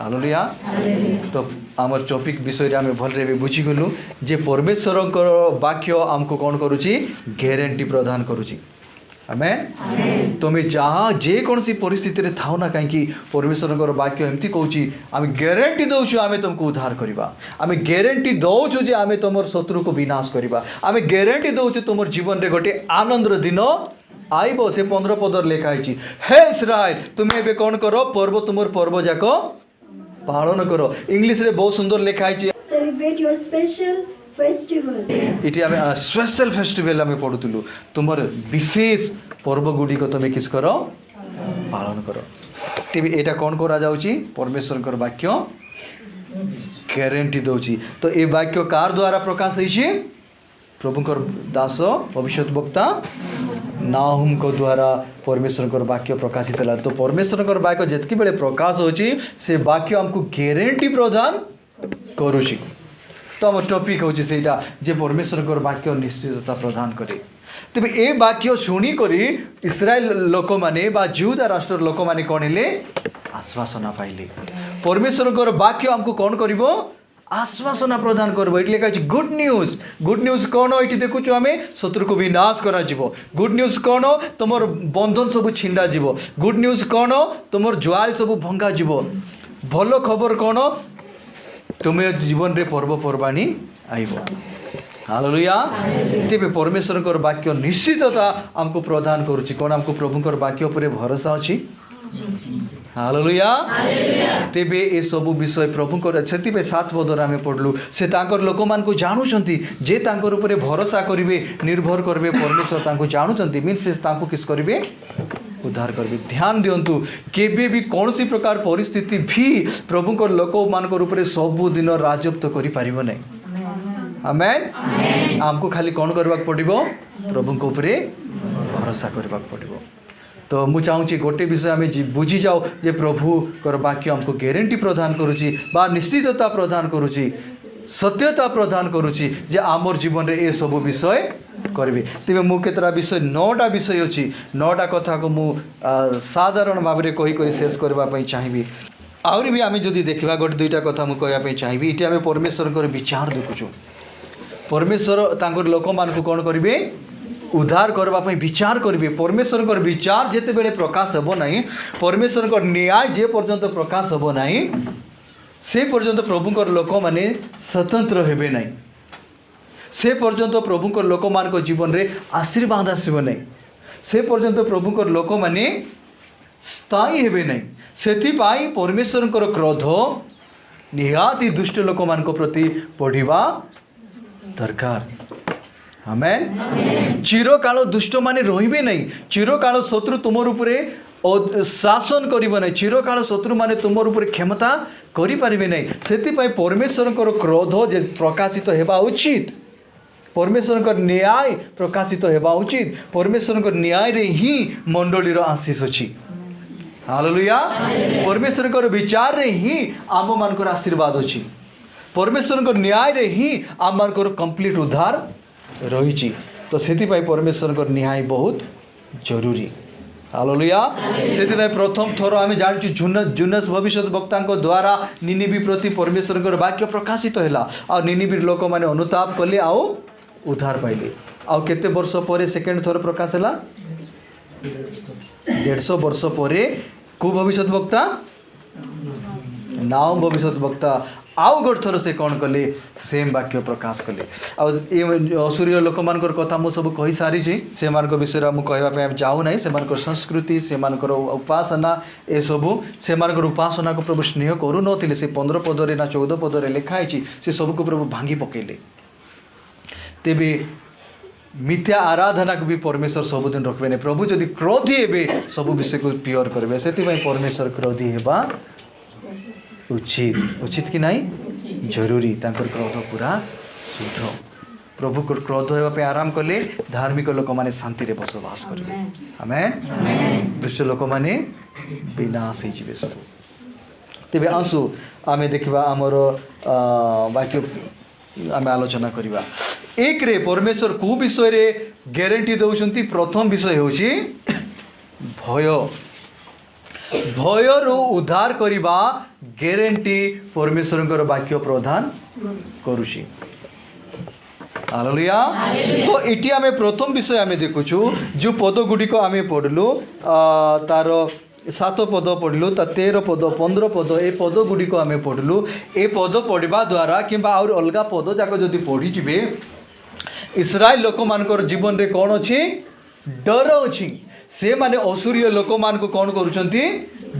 Hallelujah. तो आमर topic विषय आम भलरे बुझीगलु जे परमेश्वर वाक्य आमको कौन करुच्ची ग्यारंटी प्रदान करुच्ची। आमेन। तुम्हें जहाँ जेकोसी परिस्थिति रे थाओ ना कहीं परमेश्वर वाक्य एमती कहूँ आम ग्यारंटी दौचु आम तुमको उद्धार करवा। आम ग्यारंटी दौचु जे आम तुम शत्रु को विनाश करवा। आम ग्यारंटी दौचु तुम जीवन रे गोटे आनंदर दिन आइब। से 15 पदर लिखाई हे इस्राएल तुम्हें एबे कौन करो पर्व तुम पर्व जाक पालन करो। इंग्लिश रे बहुत सुंदर लिखाई Celebrate your special festival. इटी आम स्पेशल फेस्टिवल आम पढ़ुलु तुम विशेष पर्व गुड़िक तुम्हें किस करो पालन करो। तेज यहाँ कौन करा जाउची परमेश्वर वाक्य ग्यारंटी दौची। तो ये वाक्य कार द्वारा प्रकाश होइछे प्रभुकर दास भविष्य वक्ता नाहुम को द्वारा परमेश्वर वाक्य प्रकाशित है। तो परमेश्वर वाक्य जितकी बेले प्रकाश होची से वाक्य हमको ग्यारंटी प्रदान करुची। तो आम टॉपिक होची सेटा जे परमेश्वर वाक्य निश्चितता प्रदान करे। तेज ए वाक्य शुणिक इस्राएल लोक मैंने जिहुदा राष्ट्र लोक मैंने कौन हेले आश्वासना पाइले। परमेश्वर वाक्य हमको कौन करिवो आश्वासना प्रदान करबो। ये लिखा है गुड न्यूज। गुड न्यूज कौन ये देखु आम शत्रु को विनाश करा जीवो। गुड न्यूज कौन तुम बंधन सब छिंडा जीवो। गुड न्यूज कौन तुम ज्वाल सब भंगा जीवो। भल खबर कौन तुम्हें जीवन रे पर्वपर्वाणी आइब। हालेलुया। तेरे परमेश्वर वाक्य निश्चितता आमको प्रदान करुच्ची कौन आमको प्रभुकर वाक्य पर भरोसा अच्छी। हालेलुया। तेबे ए सबु विषय प्रभुकर से 7 पदर आम पढ़लु से लोक मान को जानूँगी जे तांकर उपरे भरोसा करेंगे निर्भर करेंगे परमेश्वर तांको जानूँगी मीन से तांको किस करेंगे उद्धार करेंगे। ध्यान दिंतु केबे भी कौन सी प्रकार परिस्थिति भी प्रभुकर लोक मान उपरे सबुदिन राजत्व करि पारिबो नै। आमेन। आमको खाली कौन करबा पड़िबो प्रभु को उपरे भरोसा करबा पड़िबो। तो मु चाहूँगी गोटे विषय आम बुझी जाओ जे प्रभु कर वाक्य हमको ग्यारंटी प्रदान करुच्ची बा निश्चितता प्रदान करुच्ची सत्यता प्रदान करुच्ची जे आमर जीवन रे ए सब विषय करेंगे। तेज मु केतरा विषय 9टा विषय अच्छी 9टा कथा को मु साधारण भाव में कही शेष करने चाहिए। आहरी भी आम जदि देखा गोटे 2टा कथा मुझे कहवाई चाहिए। ये आम परमेश्वर विचार देखुचु परमेश्वर तांकर लोक मान को कौन करेंगे उद्धार करने विचार करेंगे। परमेश्वर विचार जिते बड़े प्रकाश हेब ना परमेश्वर न्याय जे पर्यंत प्रकाश हेब ना से पर्यंत प्रभुकर लोक मैंने स्वतंत्र हेबे ना से पर्यंत प्रभुकर लोक मान जीवन रे आशीर्वाद आसब ना से पर्यंत प्रभुकर लोक मैंने स्थायी हेबे ना। सेथिपाई परमेश्वर क्रोध निहाती दुष्ट लोक मान प्रति पढ़िबा दरकार। आमेन। चिरकाल दुष्ट माने रहिबे नहीं। चिरकाल शत्रु तुमर उपरे शासन करिबो नहीं। चिरकाल शत्रु माने तुमर उपरे क्षमता करि पारिबे नहीं। सेतिपाई परमेश्वर क्रोध जे प्रकाशित हेबा उचित परमेश्वर न्याय प्रकाशित हेबा उचित परमेश्वर न्याय रे ही मंडलीर आशीष अछि। हालेलुया। परमेश्वर विचार रे ही आम मानकर आशीर्वाद अछि। परमेश्वर न्याय रे ही आम मानकर कंप्लीट उद्धार रही। तो सेतिपाई परमेश्वर न्याय बहुत जरूरी। हालेलुया। सेतिपाई प्रथम थर आम जानूँ जुनस भविष्य वक्ता द्वारा निनिबी प्रति परमेश्वर वाक्य प्रकाशित है आ निनिबी लोक मैंने अनुताप कले आओ उद्धार पाइले। आउ केते वर्ष पर सेकेंड थर प्रकाश है 150 वर्ष पर को भविष्य वक्ता नाम भविष्य वक्ता आउ गोटे थर से कौन कले सेम वाक्य प्रकाश कले। असूर्य लोक मान कथा मुझे सब कही सारी से विषय मुझे कहवाई जाऊ ना से संस्कृति से उपासना ए सबू से उपासना को प्रभु स्नेह करू नथिले से 15 पदरे ना 14 पदरे लिखाई से सब को प्रभु भांगी पकेले। तेबे मिथ्या आराधना को भी परमेश्वर सबुदिन रखबे नहीं। प्रभु जदि क्रोधी हेबे सब विषय को प्योर करेंगे। से परमेश्वर क्रोधी हेबा उचित उचित कि नहीं जरूरी। तांकर क्रोध पूरा शुद्ध। प्रभु को क्रोध होगा आराम कले धार्मिक लोक माने शांति रे बसवास करेंगे। आमेन। दुष्ट लोक माने विनाश हो जिवे सब। तेबे आसु आमे देखिबा हमर वाक्य आम आलोचना करवा। एक रे परमेश्वर को विषय रे ग्यारंटी दौरान प्रथम विषय होची भय। भयरू उद्धार करवा ग्यारंटी परमेश्वर वाक्य प्रदान करुची। हालेलुया। तो इटी आम प्रथम विषय आम देखुचु जो पद गुड़िक आम पढ़लु तार 7 पद पढ़लु 13 पद 15 पद ए पद गुड़िक आम पढ़लु। ए पद पढ़ा द्वारा कि अलग पद जाक जदि पढ़ीजे इस्राएल लोक मान जीवन रे कौन अच्छी डर अच्छी से माने असुरीय लोक मान कौन करुँच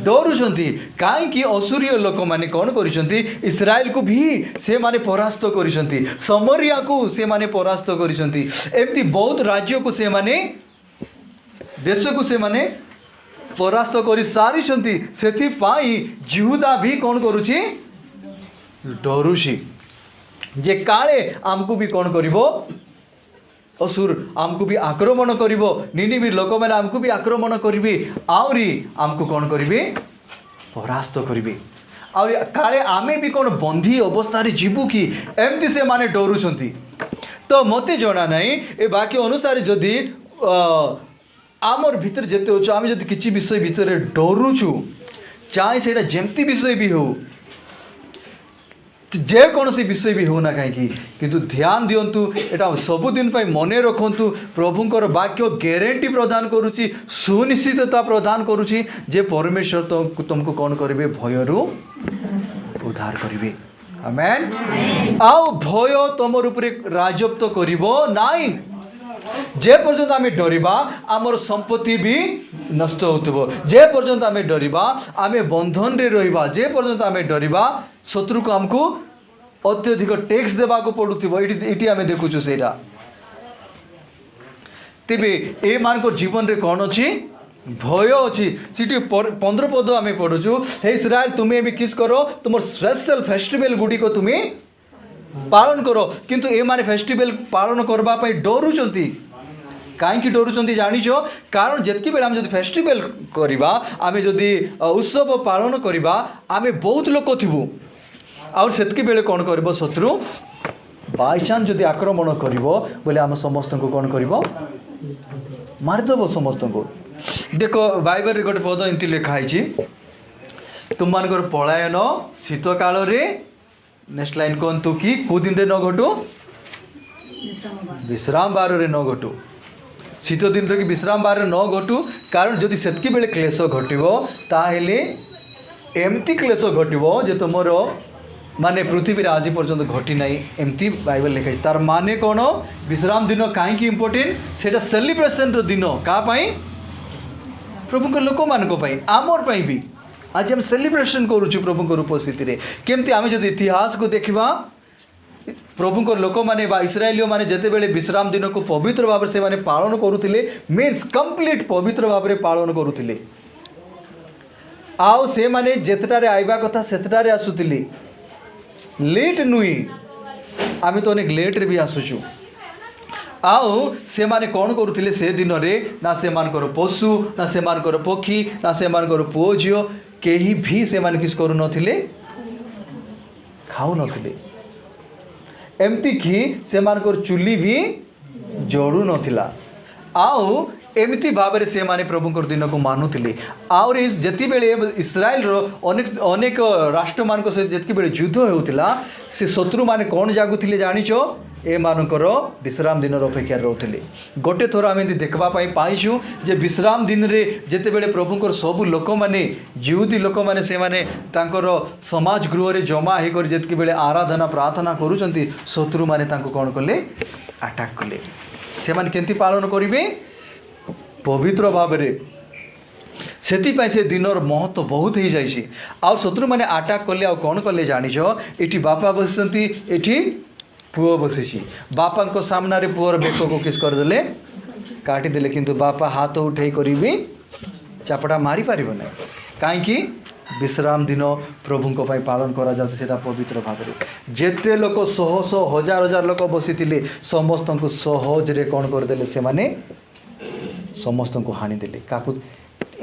डरुंट कहीं असुरीय लोक मैंने कौन करिसेंती इस्राएल को भी से माने परास्त करिसेंती समरिया को से माने परास्त करिसेंती एमती बहुत राज्य को से माने देश को से माने परास्त कर सारी से जिहुदा भी कौन करुची डरुची जे काले आमको भी कौन करिवो असुर आमको भी आक्रमण करिवो निनिवी लोक मैंने आमको भी आक्रमण करिवे आउरी आमको कौन करिवे परास्त करिवे आउरी काले आमे भी कौन बंधी अवस्था रे जीवु कि एमती से माने डरुछंती। तो मते जणा नहीं ए बाकी अनुसार जदि आमर भीतर जेते होछ आमे जदि किछि विषय भीतर डरुछु चाहे सेटा जेमती विषय भी हो जे कौन सी विषय भी होना कहीं किंतु ध्यान दिंतु एटा सबुदिन मन रखु प्रभुंकर वाक्य ग्यारंटी प्रदान करुच्ची सुनिश्चितता प्रदान करुच्ची जे परमेश्वर तुमको कौन करेंगे भयरू उद्धार करेंगे। आमेन। आउ भय तुम रूपरे राजत्व करिवो नाई जे पर्यंत आम डरिबा आमर संपत्ति भी नष्ट होतबो जे पर्यंत आम डरिबा आम बंधन रे रहिबा जे पर्यंत आम डरिबा शत्रु को हमको अत्यधिक टैक्स देवा को पड़ुथिबो इटी आम देखुछु सेटा तेबे ए मान जीवन रे कौन अच्छी भय अच्छी सीटी 15 पद आम पढ़ुछु हे इस्राएल तुम्हें भी किस करो तुम स्पेशल फेस्टिवल गुडी को तुम्हें पालन करो किंतु ए माने फेस्टिवल पालन करबा पई डरुचंती कहीं डरुचंती जानिछ कारण जेतकी बेला हम जदि फेस्टिवल करबा आमे जदि उत्सव पालन करबा आमे बहुत लोक थिबु और सेतकी बेले कौन करबो शत्रु बाय चांस जदि आक्रमण करबो बोले आम समस्त को कौन करबो मारिदेबो समस्त को। देखो बाइबल रे गोटे पद एंती लिखा है तुम मानकर पलायन शीत काल रे नेक्स्ट लाइन कहतु कि कौ दिन रे न घटू विश्राम बार रे न घटू शीत दिन रे कि विश्राम बार रे न घटू कारण जदि सेतकी बेले क्लेश घटिबो ताहेले एमती क्लेश घटिबो जे तुमर माने पृथ्वी रे आज पर्यंत घटी नाही एमती बाइबल लिखा है। तार माने कौन विश्राम दिन कहीं इम्पोर्टेंट सेटा सेलिब्रेशन रो दिन का पाई प्रभु के लोक मान को पाई आमर पाई भी आज हम सेलिब्रेशन करुचु प्रभु उपस्थिति रे केमती आमे जदि इतिहास को देखिबा प्रभु लोक माने बा इस्राएलियो माने जेते बेले विश्राम दिन को पवित्र भाव से माने पालन करुथिले मीन्स कंप्लीट पवित्र भाव रे पालन करुथिले आउ से माने जेतटारे आइबा कथा सेतटारे आसुथिले लेट नुई आमे तो अनेक लेट रे भी आसुचु आउ से माने कौन करुथिले से दिन रे ना से मानकर पशु ना से मानकर पक्षी ना से मानकर पुओ झियो केही भी से माने किस करू नथिले खाऊ नथिले एमती कि से मानकर चुली भी जड़ू नथिला आउ एमती भाव से माने प्रभुंकर दिन को मानुथिले आउर जति बेले इस्राएल रो अनेक अनेक राष्ट्र मान को से जति बेले युद्ध होउतिला से शत्रु माने कौन जागुथिले जानिछो ए मानकर विश्राम दिन अपेक्षा रोते गोटे थर आम देखा पाइछु जे विश्राम दिन रे जेते बेले प्रभुंकर सब लोक माने जिहुदी लोक माने से माने तांकर समाज गृह रे जमा हे कर जेतकी बेले आराधना प्रार्थना करूचंती शत्रु माने तांको कोन कले अटैक कले से माने केंती पालन करिवे पवित्र भाव रे सेतिपाई से दिनर महत्व बहुत ही जाइछि आ शत्रु माने अटैक कले आ कोन कले जानिछो एठी बापा बसंती एठी पुओ बसी बापा सामना रे पुओर बेक को किस करदे काटिदेले किंतु बापा हाथ उठे करी भी चापड़ा मारी पार ना कहीं विश्राम दिन प्रभु पालन करा जाउछि सेटा पवित्र भाव में जेते लोक शह शह हजार हजार लोक बसी समस्त को सहज रे कौन करदे से माने समस्त को हाणीदेले का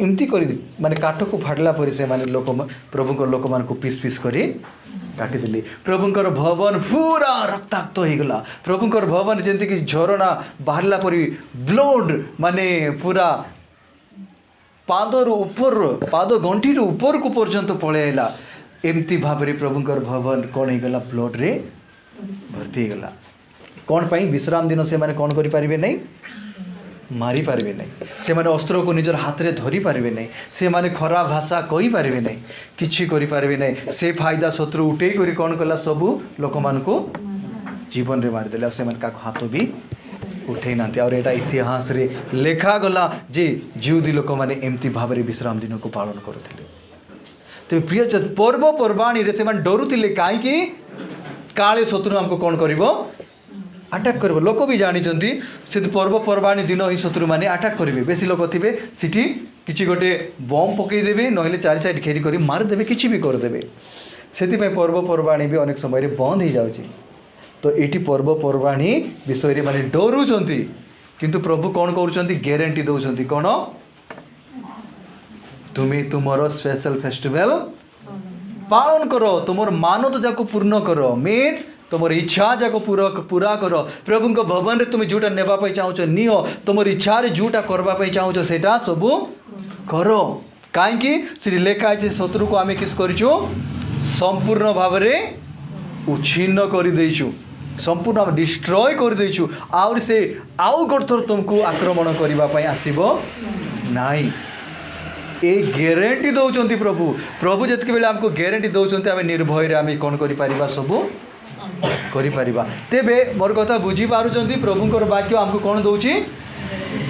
एमती कर माने काठ को फाड़ला पर से माने लोक प्रभुंकर लोक मान को पीस पीस करी काटिदेले प्रभुंकर भवन पूरा रक्ताक्त हो गला प्रभुंकर भवन जंती कि झरणा बाहरला परी ब्लड माने पूरा पादर ऊपर पाद गंठी ऊपर को पर्यंत पलैला एमती भाव प्रभुंकर भवन कौन हो गला ब्लड रे भर्ती गला कौन पाई विश्राम दिन से माने कौन करि परिबे नहीं मारी पारिबे नहीं से माने अस्त्र को निजर हाथ रे धरी पारिबे नहीं से माने खराब भाषा कहि पारिबे नहीं किछि करि पारिबे नहीं से फायदा शत्रु उठे करी कौन कला सबू लोक मान को जीवन रे मार देला से माने का हाथ भी उठे नांती और एटा इतिहास रे लेखा गला जे जिउदी लोक माने एमती भाव रे विश्राम दिन को पालन करथिले। तो प्रिय पर्व पर्वाणी रे से माने डरुथिले काई कि काले शत्रु हमको कौन करिवो अटैक कर लोक भी जानी से पर्वपर्वाणी दिन ही शत्रु मैंने अटैक करेंगे बेसी लोक थे सीटी किसी गोटे बम पकईदेवे ना चारि साइड घेरी कर मारिदेवे किसी भी करदे से पर्वपर्वाणी भी अनेक समय बंद हो जाऊँगी। तो ये पर्वपर्वाणी विषय माने डरुंच किंतु प्रभु कौन कर ग्यारंटी दौरान कौन तुम्हें तुमर स्पेशल फेस्टिवल पालन करो तुम मानत जाक पूर्ण करो मीन्स तुम इच्छा जाक पूरा कर प्रभु भवन रे तुम जोटा नेबाई चाहूच नियो तुम इच्छा जोटा करवाई चाहूच सेटा सबू कर कहीं लेखाई शत्रु को आम किस करूँ संपूर्ण भाव में उच्छिन्न कर देचु संपूर्ण आम डिस्ट्रॉय कर देचु आउर से आउ गोटे तुमको आक्रमण करने आसब नाई ए ग्यारंटी दौरान प्रभु प्रभु जितके बेले आमको ग्यारंटी दौरान आम निर्भय आम कौन कर सबू करिपरिबा तेबे मोर कथा बुझी पारुचंती प्रभुंकर वाक्य आमको कौन दौची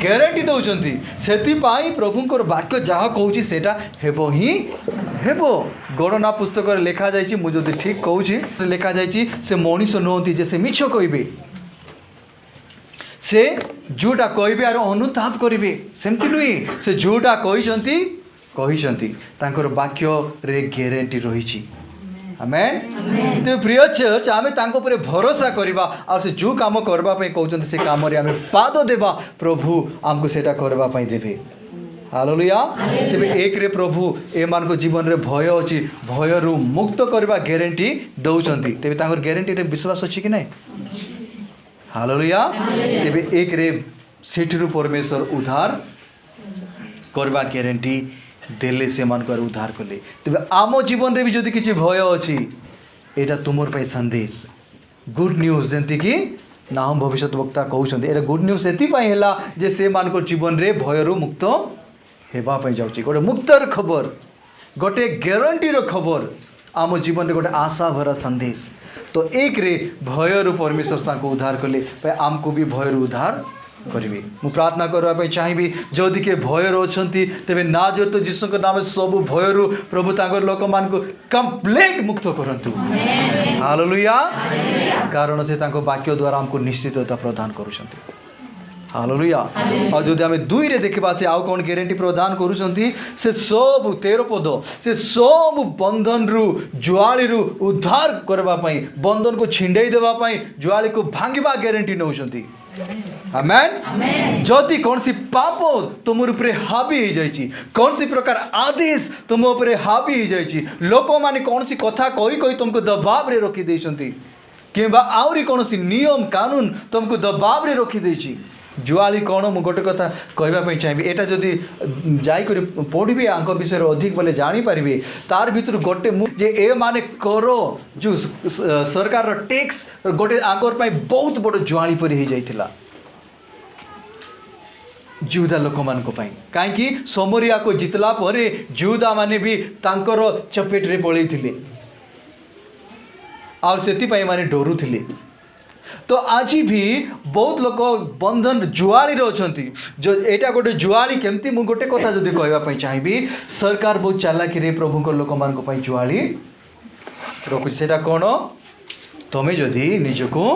ग्यारंटी दौचंती सेति पाई प्रभुंकर वाक्य जहाँ कहूँ सेटा हेबो ही हेबो गणना पुस्तक लेखा जाइछि मु जदि ठीक कहूँ लेखा जाइछि से मनीष नुहति जे से मिछ कहबे से जोटा कहबे आर अनुताप करिवे सेमति नुई से जोटा कहिसंती तांकर वाक्य रे ग्यारंटी रहिछि आमेन। तो प्रिय चर्च आमे तांको परे भरोसा करबा और से जो काम करबा पई कहउछन से काम रे आमे पाद देबा प्रभु आमको सेटा करबा पई देबे हालेलुया। तेबे एक रे प्रभु ए मान को जीवन रे भय अछि भय रु मुक्त करबा ग्यारंटी दउछंती तेबे तांकर ग्यारंटी रे विश्वास अछि कि नै हालेलुया। तेबे एक रे सेठरु परमेश्वर उद्धार करबा ग्यारंटी देले से मान कर उद्धार कले तेज आम जीवन रे भी जदि किसी भय अच्छी यहाँ तुमर पे संदेश गुड न्यूज जमती कि नाम भविष्य वक्ता कहते ये गुड न्यूज से से मान जीवन रे भय रु मुक्त होगापी जाऊँगी गोटे मुक्तर खबर गोटे ग्यारंटीर खबर आम जीवन रे गोटे आशा भरा संदेश। तो एक रे भय रु परमेश्वर उद्धार कले आमको भी भय रु उद्धार करिवे मु प्रार्थना करबा चाहिए जदि के भयर अच्छी तेरे नाजरत यीशु नाम सब भयरु प्रभु तांकर लोक मान को कंप्लीट मुक्त करंतु हालेलुया कारण से तांको वाक्य द्वारा हमको निश्चितता प्रदान करूछंती हालेलुया। और जदि आम दुई रे देखा से आउ कौन ग्यारंटी प्रदान करूछंती से सब 13 पद से सब बंधन रु जुआली रु उद्धार करबा पई बंधन को छिंडई देबा पई जुआली को भांगिबा ग्यारंटी नउछंती आमेन। जदि कौन सी पाप तुम ऊपर हावी हो जाइए कौन सी प्रकार आदेश तुम ऊपर हावी हो जाइए लोक माने कौन सी कथा कही कही तुमको दबाव रे रखी देइछंती किंबा आउरी कौन सी नियम कानून तुमको दबाव रे रखी देइछि जुआली कौन मु गोटे कथा कहवाई चाहिए यहाँ जदि जाकर पढ़े आंक विषय अधिक बोले जानीपारे तार भर गोटे जे ए माने करो जो सरकार टैक्स गोटे आंकर बहुत बड़ जुआली परी हो जाइथिला जुदा लोक मान कहीं समरिया को जितला पर जुदा माने भी तांकर चपेट रे पलैथिले और सेति माने डरुथिले। तो आज भी बहुत लोक बंधन जुआली अच्छी जो एटा गोटे जुआली केमती मु गोटे कथा जदि कहवाई चाहिए सरकार बहुत चालाकी रे प्रभु लोक मान जुआली रखुच सेटा कौन तुम्हें जदि निजको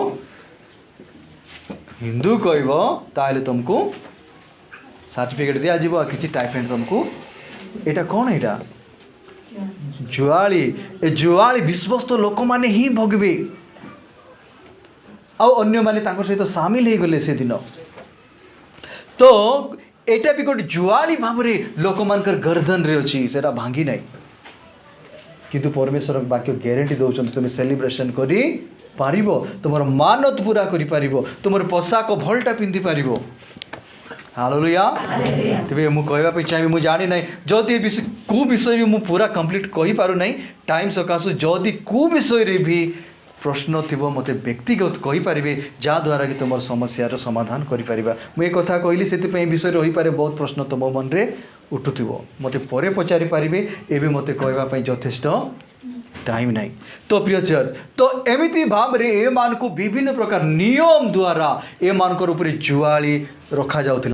हिंदू कहब ताले तुमको सर्टिफिकेट दिया जीव किसी टाइपेंड तुमको एटा कौन एटा जुआली ए जुआली विश्वस्त लोक माने ही भोगबे आउ अन्य माने तांकर सहित सामिल हो गले से दिन। तो एटा भी गोटे जुआली भाव में लोक मानकर गर्दन रे अच्छी सेटा भांगी नहीं किंतु परमेश्वर वाक्य ग्यारंटी दौरान तुम सेलिब्रेशन करी पारिबो तुमर मानत पूरा करि पारिबो तुमर पोशाक भलटा पिंधि पारिबो हालेलुया तेरे मु कहवा चाहिए मुझे जानी ना जदि कौ विषय भी मुझे पूरा कंप्लीट कही पारू नहीं टाइम सकाशु जदि कौ विषय रे भी प्रश्न थी मत व्यक्तिगत कहींपारे जहाँद्वारा कि तुम समस्यार समाधान करें मुझे कथा कहली से विषय रही पारे बहुत प्रश्न तुम मन में उठुव मत पर पचारि पारे एवं मत कहवाई यथेष्ट टाइम नहीं। तो प्रिय चर्च तो एमती भाव में ए मान को विभिन्न प्रकार नियम द्वारा ए मान जुआली रखा जाउथिला।